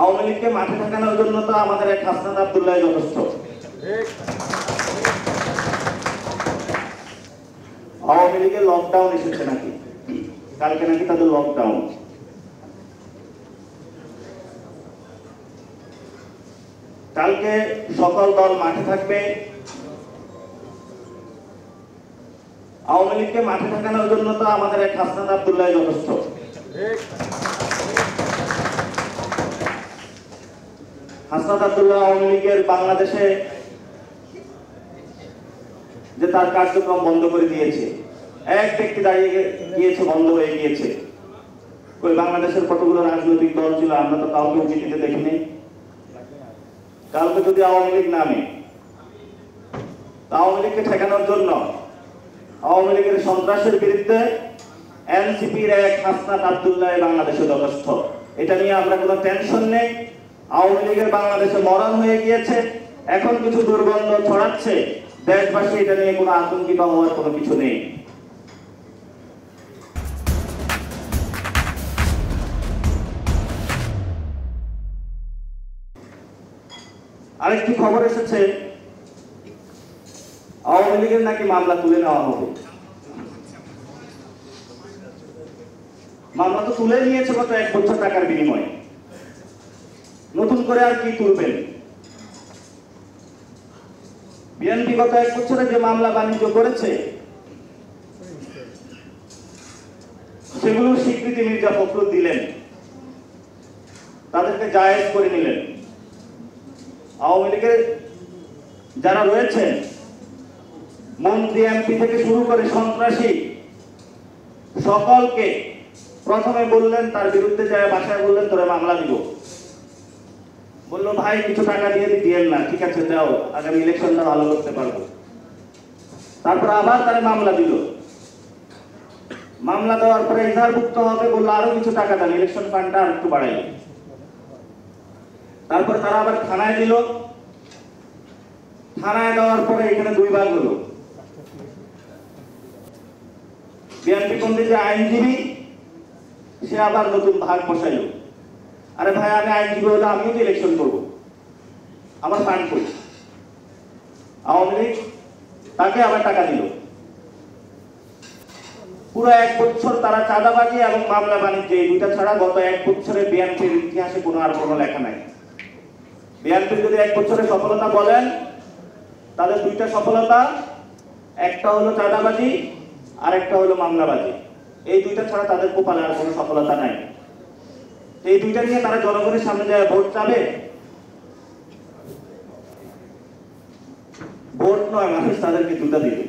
আওয়ামী লীগকে মাঠে ঠেকানোর জন্য তো আমাদের এক হাসনাত আব্দুল্লাহ যথেষ্ট। আওয়ামী লীগের লকডাউন এসেছে নাকি? কালকে নাকি তাদের লকডাউন। কালকে সকল দল মাঠে থাকবে। আওয়ামী লীগকে মাঠে ঠেকানোর জন্য তো আমাদের এক হাসনাত আব্দুল্লাহ যথেষ্ট। হাসনাত আব্দুল্লাহ আওয়ামী লীগের বাংলাদেশে যে তার কার্যক্রম বন্ধ করে দিয়েছে, এক ব্যক্তি দাঁড়িয়ে গিয়েছে, বন্ধ হয়ে গিয়েছে। ওই বাংলাদেশের কতগুলো রাজনৈতিক দল ছিল, আমরা তো কাউকে চিঠিতে দেখিনি। কালকে যদি আওয়ামী লীগ নামে, আওয়ামী লীগকে ঠেকানোর জন্য, আওয়ামী লীগের সন্ত্রাসের বিরুদ্ধে এনসিপির এক হাসনাত আব্দুল্লাহ বাংলাদেশে যথেষ্ট। এটা নিয়ে আমরা কোনো টেনশন নেই। আওয়ামী লীগের বাংলাদেশে মরণ হয়ে গিয়েছে, এখন কিছু দুর্গন্ধ ছড়াচ্ছে, দেশবাসী এটা নিয়ে কোনো আতঙ্কিত হওয়ার কোনো কিছু নেই। আরেকটি খবর এসেছে, আওয়ামী লীগের নাকি মামলা তুলে নেওয়া হবে। মামলা তো তুলে নিয়েছে গত 1 বছর টাকার বিনিময়ে, নতুন করে আর কি তুলবেন? বিএনপি গত 1 বছরে যে মামলা বাণিজ্য করেছে সেগুলোর স্বীকৃতি মির্জা ফখরুল দিলেন, তাদেরকে জায়েজ করে নিলেন। আওয়ামী লীগের যারা রয়েছেন, মন্ত্রী এমপি থেকে শুরু করে সন্ত্রাসী, সকলকে প্রথমে বললেন, তার বিরুদ্ধে যায় বাসায় বললেন তোরে মামলা দিব। বললো ভাই কিছু টাকা দিয়ে দিয়েন না, ঠিক আছে দাও, আগামী ইলেকশনটা ভালো করতে পারবো। তারপর আবার তারা মামলা দিল। মামলা দেওয়ার পরে ইজাহারভুক্ত হবে, বললো আরো কিছু টাকা দেন, ইলেকশন ফান্ডটা আর একটু বাড়াইল। তারপর তারা আবার থানায় দিল। থানায় দেওয়ার পরে এখানে 2 ভাগ হলো। বিএনপি পন্থী যে আইনজীবী, সে আবার নতুন ভাগ বসাইল। আরে ভাই আমি আইনজীবী হলে আমিও তো ইলেকশন করবো, আমার ফান্ড করি। আওয়ামী লীগ তাকে আবার টাকা দিল। পুরো 1 বছর তারা চাঁদাবাজি এবং মামলা বাণিজ্য, এই দুইটা ছাড়া গত 1 বছরে বিএনপির ইতিহাসে কোনো আর কোনো লেখা নাই। বিএনপির যদি 1 বছরে সফলতা বলেন, তাদের 2টা সফলতা, একটা হলো চাঁদাবাজি আর একটা হলো মামলাবাজি। এই 2টা ছাড়া তাদের কপালে আর কোনো সফলতা নাই। এই 2টা নিয়ে তারা জনগণের সামনে যায় ভোট চাবে। ভোট নয়, মানুষ তাদেরকে জুতা দিবে।